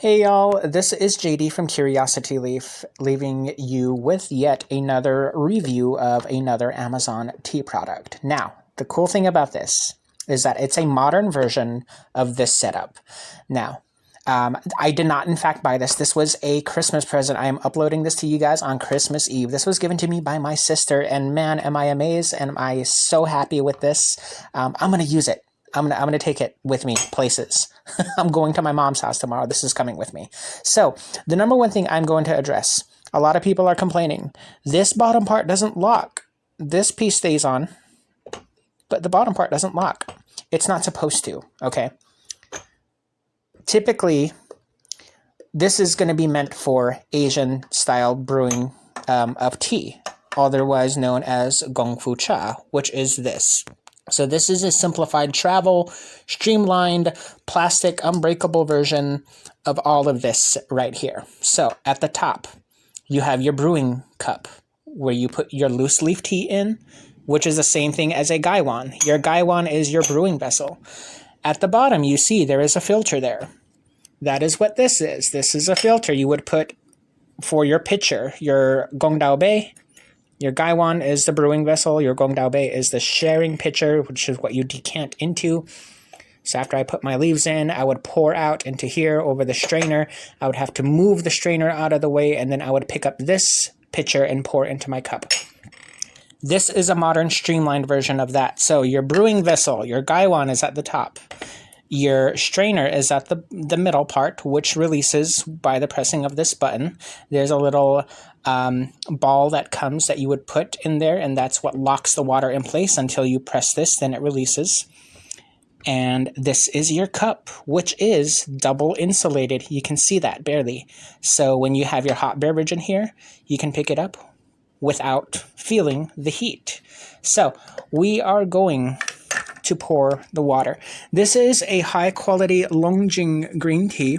Hey y'all, this is JD from Curiosity Leaf, leaving you with yet another review of another Amazon tea product. Now, the cool thing about this is that it's a modern version of this setup. Now, I did not, in fact, buy this. This was a Christmas present. I am uploading this to you guys on Christmas Eve. This was given to me by my sister, and man, am I amazed, and am I so happy with this. I'm going to use it. I'm gonna take it with me places. I'm going to my mom's house tomorrow. This is coming with me. So the number one thing I'm going to address, a lot of people are complaining, this bottom part doesn't lock. This piece stays on, but the bottom part doesn't lock. It's not supposed to, okay? Typically, this is going to be meant for Asian style brewing of tea, otherwise known as Gong Fu Cha, which is this. So this is a simplified travel, streamlined, plastic, unbreakable version of all of this right here. So at the top, you have your brewing cup where you put your loose leaf tea in, which is the same thing as a gaiwan. Your gaiwan is your brewing vessel. At the bottom, you see there is a filter there. That is what this is. This is a filter you would put for your pitcher, your gong dao bei. Your gaiwan is the brewing vessel. Your gong dao bei is the sharing pitcher, which is what you decant into. So after I put my leaves in, I would pour out into here over the strainer. I would have to move the strainer out of the way, and then I would pick up this pitcher and pour into my cup. This is a modern streamlined version of that. So your brewing vessel, your gaiwan is at the top. Your strainer is at the middle part, which releases by the pressing of this button. There's a little ball that comes that you would put in there, and that's what locks the water in place until you press this, then it releases. And this is your cup, which is double insulated. You can see that barely. So when you have your hot beverage in here, you can pick it up without feeling the heat. So we are going to pour the water. This is a high quality Longjing green tea,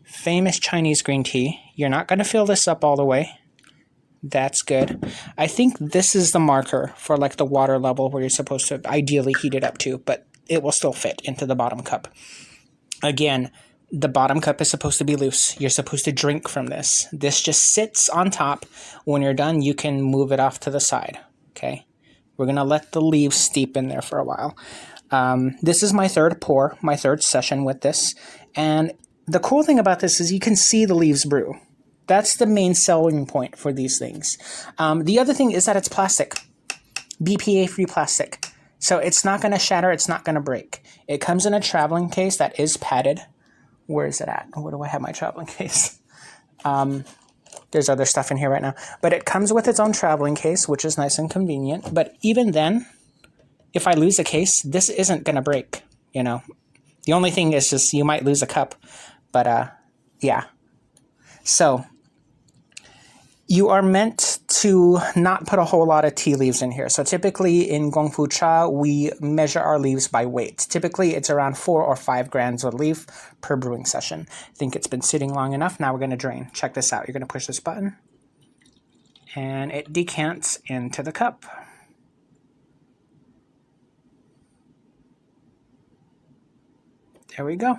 famous Chinese green tea. You're not going to fill this up all the way. That's good. I think this is the marker for like the water level where you're supposed to ideally heat it up to, but it will still fit into the bottom cup. Again, the bottom cup is supposed to be loose. You're supposed to drink from this. This just sits on top. When you're done, you can move it off to the side. Okay. We're going to let the leaves steep in there for a while. This is my third pour, my third session with this. And the cool thing about this is you can see the leaves brew. That's the main selling point for these things. The other thing is that it's plastic, BPA-free plastic. So it's not going to shatter. It's not going to break. It comes in a traveling case that is padded. Where is it at? Where do I have my traveling case? There's other stuff in here right now. But it comes with its own traveling case, which is nice and convenient. But even then, if I lose a case, this isn't going to break, you know. The only thing is just you might lose a cup. But, yeah. So you are meant to not put a whole lot of tea leaves in here. So typically in Gong Fu Cha, we measure our leaves by weight. Typically it's around 4 or 5 grams of leaf per brewing session. I think it's been sitting long enough. Now we're going to drain. Check this out. You're going to push this button and it decants into the cup. There we go.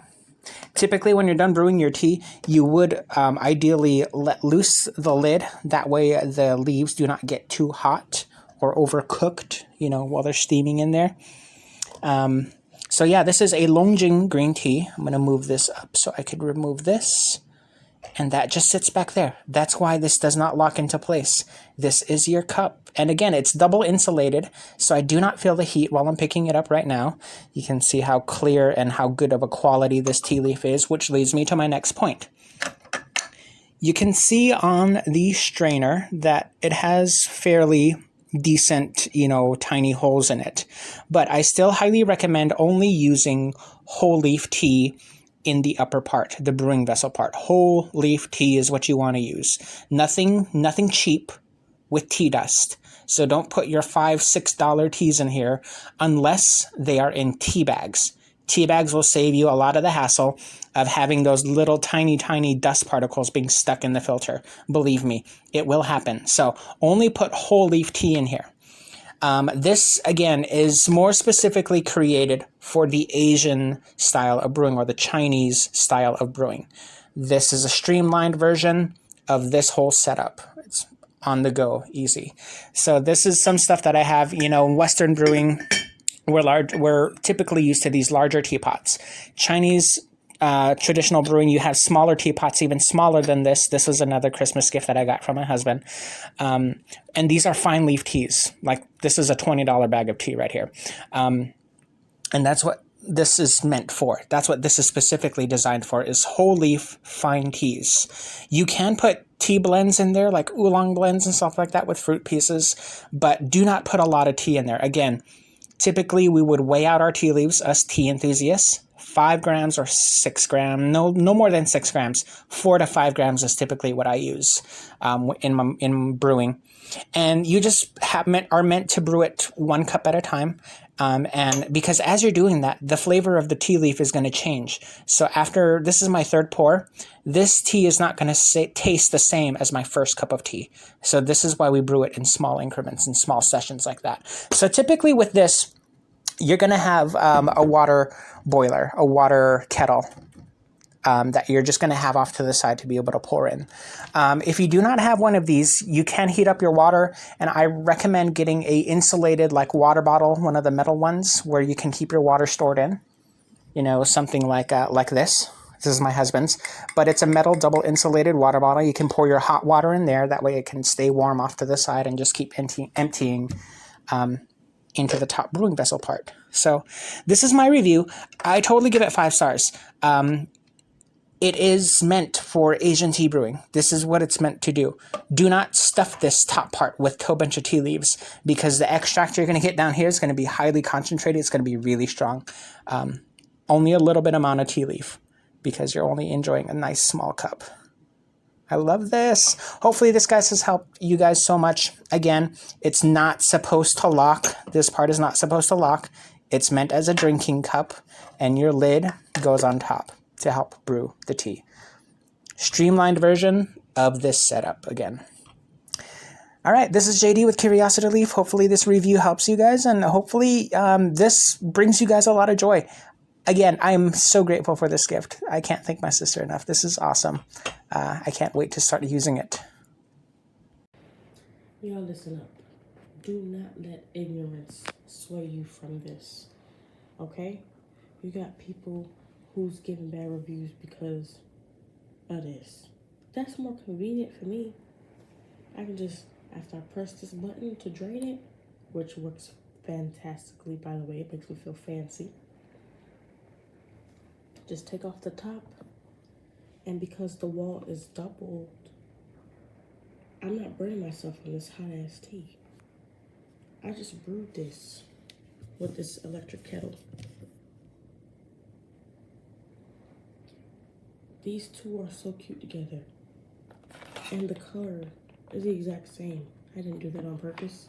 Typically, when you're done brewing your tea, you would ideally let loose the lid. That way the leaves do not get too hot or overcooked, you know, while they're steaming in there. So yeah, this is a Longjing green tea. I'm going to move this up so I could remove this. And that just sits back there. That's why this does not lock into place. This is your cup. And again, it's double insulated, so I do not feel the heat while I'm picking it up right now. You can see how clear and how good of a quality this tea leaf is, which leads me to my next point. You can see on the strainer that it has fairly decent, you know, tiny holes in it. But I still highly recommend only using whole leaf tea in the upper part, the brewing vessel part. Whole leaf tea is what you want to use. Nothing cheap with tea dust. So don't put your $5, $6 teas in here unless they are in tea bags. Tea bags will save you a lot of the hassle of having those little tiny dust particles being stuck in the filter. Believe me, it will happen. So only put whole leaf tea in here. This, again, is more specifically created for the Asian style of brewing or the Chinese style of brewing. This is a streamlined version of this whole setup. It's on the go, easy. So this is some stuff that I have, you know, in Western brewing. We're typically used to these larger teapots. Chinese traditional brewing, you have smaller teapots, even smaller than this. This was another Christmas gift that I got from my husband. And these are fine leaf teas. Like this is a $20 bag of tea right here. And that's what this is meant for. That's what this is specifically designed for, is whole leaf fine teas. You can put tea blends in there, like oolong blends and stuff like that with fruit pieces, but do not put a lot of tea in there. Again, typically we would weigh out our tea leaves, us tea enthusiasts, 5 grams or 6 grams, no more than 6 grams. 4 to 5 grams is typically what I use in brewing. And you just are meant to brew it 1 cup at a time. And because as you're doing that, the flavor of the tea leaf is going to change. So after, this is my 3rd pour, this tea is not going to taste the same as my first cup of tea. So this is why we brew it in small increments, in small sessions like that. So typically with this, you're going to have a water boiler, a water kettle, that you're just going to have off to the side to be able to pour in. If you do not have one of these, you can heat up your water, and I recommend getting a insulated like water bottle, one of the metal ones where you can keep your water stored in. You know, something like this. This is my husband's, but it's a metal double insulated water bottle. You can pour your hot water in there. That way it can stay warm off to the side and just keep emptying into the top brewing vessel part. So this is my review. I totally give it 5 stars. It is meant for Asian tea brewing. This is what it's meant to do. Do not stuff this top part with a bunch of tea leaves, because the extract you're going to get down here is going to be highly concentrated. It's going to be really strong. Only a little bit amount of tea leaf, because you're only enjoying a nice small cup. I love this. Hopefully this guys has helped you guys so much. Again, it's not supposed to lock. This part is not supposed to lock. It's meant as a drinking cup, and your lid goes on top to help brew the tea. Streamlined version of this setup again. All right, this is JD with Curiosity Leaf. Hopefully this review helps you guys, and hopefully this brings you guys a lot of joy. Again, I'm so grateful for this gift. I can't thank my sister enough. This is awesome. I can't wait to start using it. Y'all listen up. Do not let ignorance sway you from this, okay? You got people who's giving bad reviews because of this. That's more convenient for me. I can just, after I press this button to drain it, which works fantastically, by the way, it makes me feel fancy. Just take off the top, and because the wall is doubled, I'm not burning myself on this hot ass tea. I just brewed this with this electric kettle. These two are so cute together, and the color is the exact same. I didn't do that on purpose.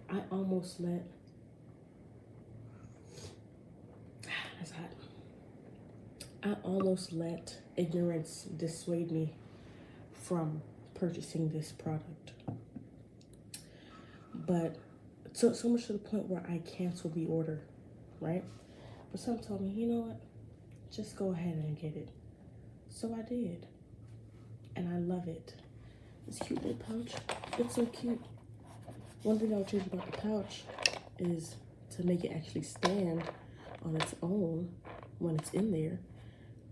I almost let, that's hot. I almost let ignorance dissuade me from purchasing this product. But so much to the point where I canceled the order, right? But some told me, you know what? Just go ahead and get it. So I did. And I love it. This cute little pouch. It's so cute. One thing I would change about the pouch is to make it actually stand on its own when it's in there,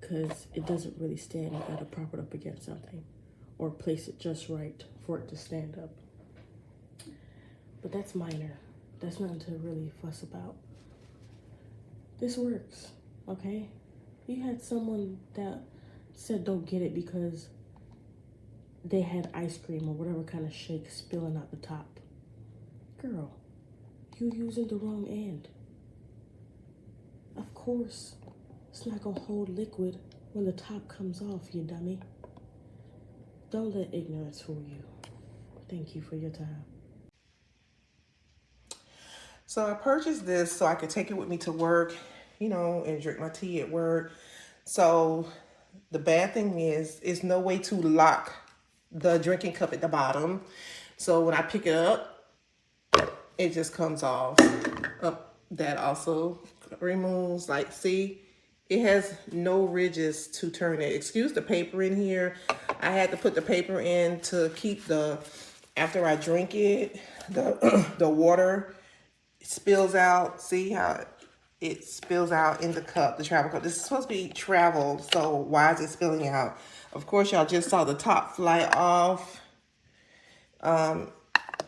because it doesn't really stand. You gotta prop it up against something or place it just right for it to stand up. But that's minor. That's nothing to really fuss about. This works, okay? You had someone that said don't get it because they had ice cream or whatever kind of shake spilling out the top. Girl, you using the wrong end. Of course, it's not gonna hold liquid when the top comes off, you dummy. Don't let ignorance fool you. Thank you for your time. So I purchased this so I could take it with me to work, you know, and drink my tea at work. So the bad thing is, no way to lock the drinking cup at the bottom. So when I pick it up, it just comes off. That also removes, like, see, It has no ridges to turn it. Excuse the paper in here. I had to put the paper in to keep the, after I drink it, the water spills out. See how it spills out in the cup, the travel cup. This is supposed to be travel, so why is it spilling out? Of course, y'all just saw the top fly off.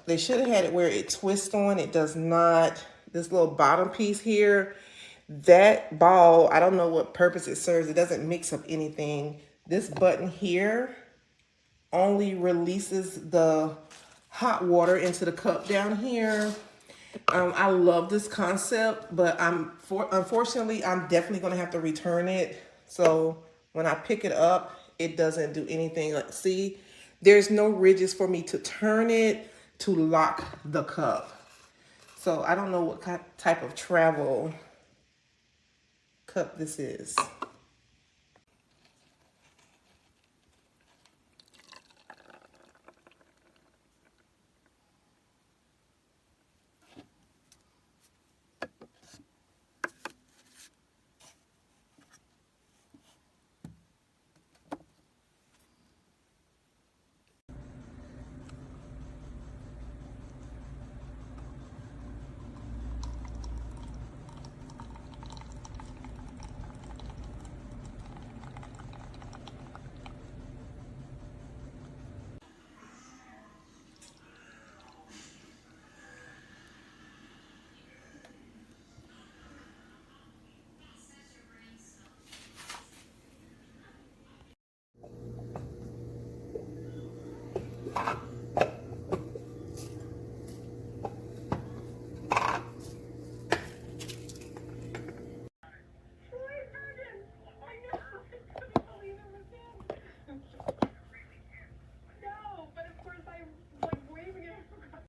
They should have had it where it twists on. It does not. This little bottom piece here, that ball, I don't know what purpose it serves. It doesn't mix up anything. This button here only releases the hot water into the cup down here. I love this concept, but unfortunately, I'm definitely going to have to return it. So when I pick it up, it doesn't do anything. Like, see, there's no ridges for me to turn it to lock the cup. So I don't know what type of travel cup this is.